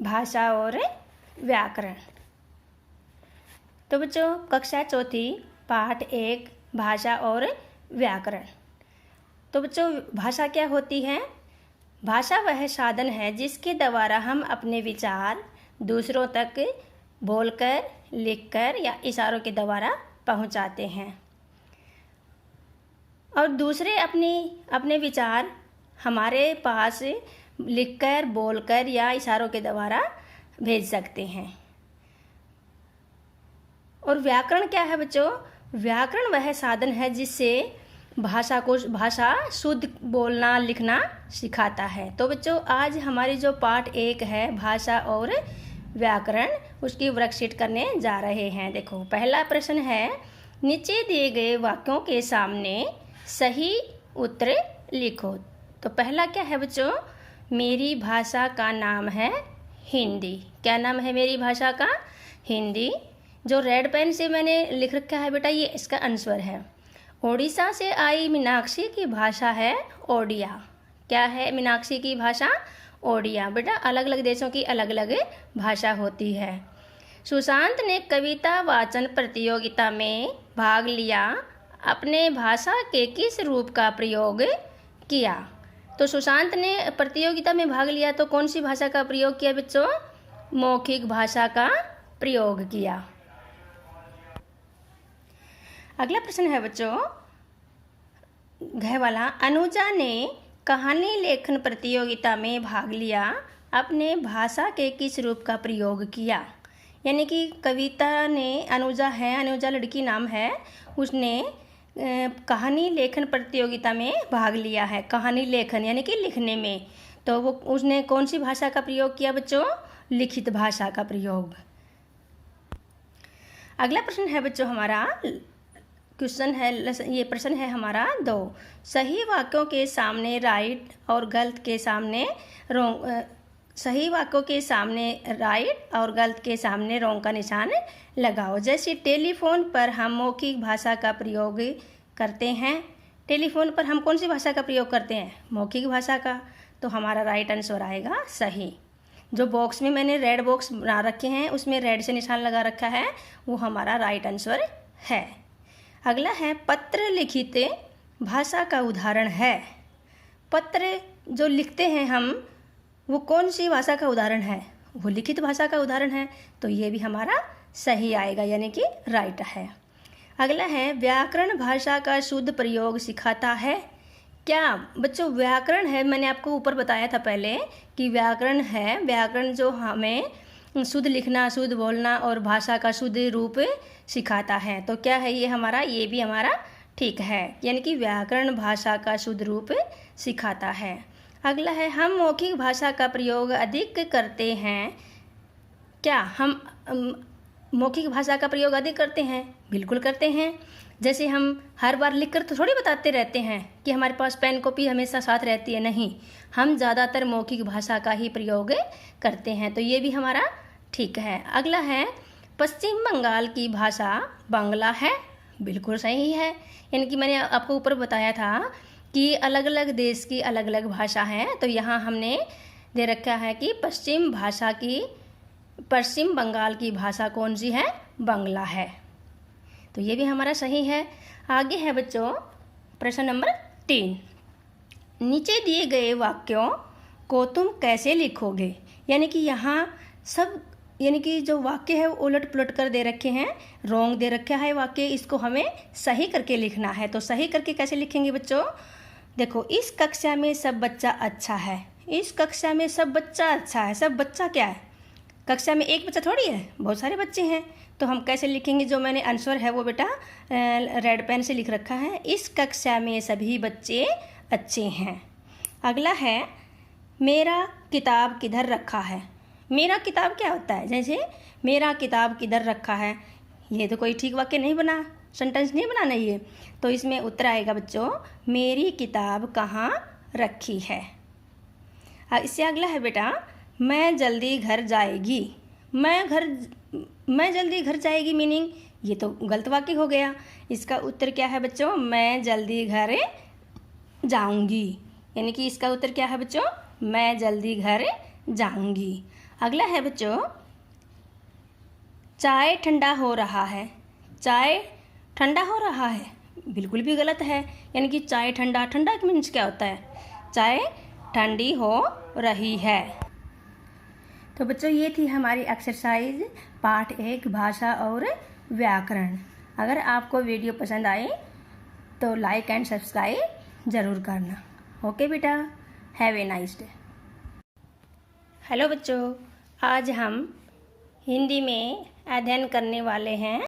भाषा और व्याकरण। तो बच्चों कक्षा चौथी पाठ 1 भाषा और व्याकरण। तो बच्चों भाषा क्या होती है? भाषा वह साधन है जिसके द्वारा हम अपने विचार दूसरों तक बोलकर, लिखकर या इशारों के द्वारा पहुंचाते हैं और दूसरे अपने विचार हमारे पास लिखकर, बोलकर या इशारों के द्वारा भेज सकते हैं। और व्याकरण क्या है बच्चों? व्याकरण वह साधन है जिससे भाषा शुद्ध बोलना लिखना सिखाता है। तो बच्चों आज हमारी जो पाठ 1 है भाषा और व्याकरण, उसकी वर्कशीट करने जा रहे हैं। देखो पहला प्रश्न है, नीचे दिए गए वाक्यों के सामने सही उत्तर लिखो। तो पहला क्या है बच्चों? मेरी भाषा का नाम है हिंदी। क्या नाम है मेरी भाषा का? हिंदी। जो रेड पेन से मैंने लिख रखा है बेटा, ये इसका आंसर है। ओडिशा से आई मीनाक्षी की भाषा है ओडिया। क्या है मीनाक्षी की भाषा? ओडिया। बेटा अलग अलग देशों की अलग अलग भाषा होती है। सुशांत ने कविता वाचन प्रतियोगिता में भाग लिया, अपने भाषा के किस रूप का प्रयोग किया? तो सुशांत ने प्रतियोगिता में भाग लिया तो कौन सी भाषा का प्रयोग किया बच्चों? मौखिक भाषा का प्रयोग किया। अगला प्रश्न है बच्चों घ वाला, अनुजा ने कहानी लेखन प्रतियोगिता में भाग लिया, अपने भाषा के किस रूप का प्रयोग किया? यानी कि कविता ने, अनुजा लड़की नाम है, उसने कहानी लेखन प्रतियोगिता में भाग लिया है। कहानी लेखन यानी कि लिखने में। तो वो उसने कौन सी भाषा का प्रयोग किया बच्चों? लिखित भाषा का प्रयोग। अगला प्रश्न है बच्चों हमारा ये प्रश्न है हमारा 2। सही वाक्यों के सामने राइट और गलत के सामने रोंग, सही वाक्यों के सामने राइट और गलत के सामने रोंग का निशान लगाओ। जैसे टेलीफोन पर हम मौखिक भाषा का प्रयोग करते हैं। टेलीफोन पर हम कौन सी भाषा का प्रयोग करते हैं? मौखिक भाषा का। तो हमारा राइट आंसर आएगा सही। जो बॉक्स में मैंने रेड बॉक्स बना रखे हैं उसमें रेड से निशान लगा रखा है, वो हमारा राइट आंसर है। अगला है, पत्र लिखित भाषा का उदाहरण है। पत्र जो लिखते हैं हम, वो कौन सी भाषा का उदाहरण है? वो लिखित भाषा का उदाहरण है। तो ये भी हमारा सही आएगा, यानी कि राइट है। अगला है, व्याकरण भाषा का शुद्ध प्रयोग सिखाता है। क्या बच्चों व्याकरण है? मैंने आपको ऊपर बताया था पहले कि व्याकरण है, व्याकरण जो हमें शुद्ध लिखना, शुद्ध बोलना और भाषा का शुद्ध रूप सिखाता है। तो क्या है ये हमारा? ये भी हमारा ठीक है, यानी कि व्याकरण भाषा का शुद्ध रूप सिखाता है। अगला है, हम मौखिक भाषा का प्रयोग अधिक करते हैं। क्या हम मौखिक भाषा का प्रयोग अधिक करते हैं? बिल्कुल करते हैं। जैसे हम हर बार लिखकर तो थोड़ी बताते रहते हैं कि हमारे पास पेन कॉपी हमेशा साथ रहती है, नहीं, हम ज़्यादातर मौखिक भाषा का ही प्रयोग करते हैं। तो ये भी हमारा ठीक है। अगला है, पश्चिम बंगाल की भाषा बांग्ला है। बिल्कुल सही है, यानी कि मैंने आपको ऊपर बताया था कि अलग अलग देश की अलग अलग भाषा है। तो यहाँ हमने दे रखा है कि पश्चिम बंगाल की भाषा कौन सी है? बांग्ला है। तो ये भी हमारा सही है। आगे है बच्चों प्रश्न नंबर 3। नीचे दिए गए वाक्यों को तुम कैसे लिखोगे? यानी कि यहाँ सब, यानी कि जो वाक्य है वो उलट पुलट कर दे रखे हैं, रॉन्ग दे रखा है वाक्य, इसको हमें सही करके लिखना है। तो सही करके कैसे लिखेंगे बच्चों? देखो, इस कक्षा में सब बच्चा अच्छा है। इस कक्षा में सब बच्चा अच्छा है। सब बच्चा क्या है? कक्षा में एक बच्चा थोड़ी है, बहुत सारे बच्चे हैं। तो हम कैसे लिखेंगे? जो मैंने आंसर है वो बेटा रेड पेन से लिख रखा है, इस कक्षा में सभी बच्चे अच्छे हैं। अगला है, मेरा किताब किधर रखा है। मेरा किताब क्या होता है? जैसे मेरा किताब किधर रखा है, ये तो कोई ठीक वाक्य नहीं बना, सेंटेंस नहीं बनाना ये। तो इसमें उत्तर आएगा बच्चों, मेरी किताब कहाँ रखी है। इससे अगला है बेटा, मैं जल्दी घर जाएगी। मैं जल्दी घर जाएगी मीनिंग ये तो गलत वाक्य हो गया। इसका उत्तर क्या है बच्चों? मैं जल्दी घर जाऊंगी। यानी कि इसका उत्तर क्या है बच्चों? मैं जल्दी घर जाऊंगी। अगला है बच्चों, चाय ठंडा हो रहा है। चाय ठंडा हो रहा है बिल्कुल भी गलत है, यानी कि चाय ठंडा, ठंडा मीन्स क्या होता है? चाय ठंडी हो रही है। तो बच्चों ये थी हमारी एक्सरसाइज पार्ट 1 भाषा और व्याकरण। अगर आपको वीडियो पसंद आए तो लाइक एंड सब्सक्राइब ज़रूर करना। ओके बेटा, have a nice day. Hello बच्चों, आज हम हिंदी में अध्ययन करने वाले हैं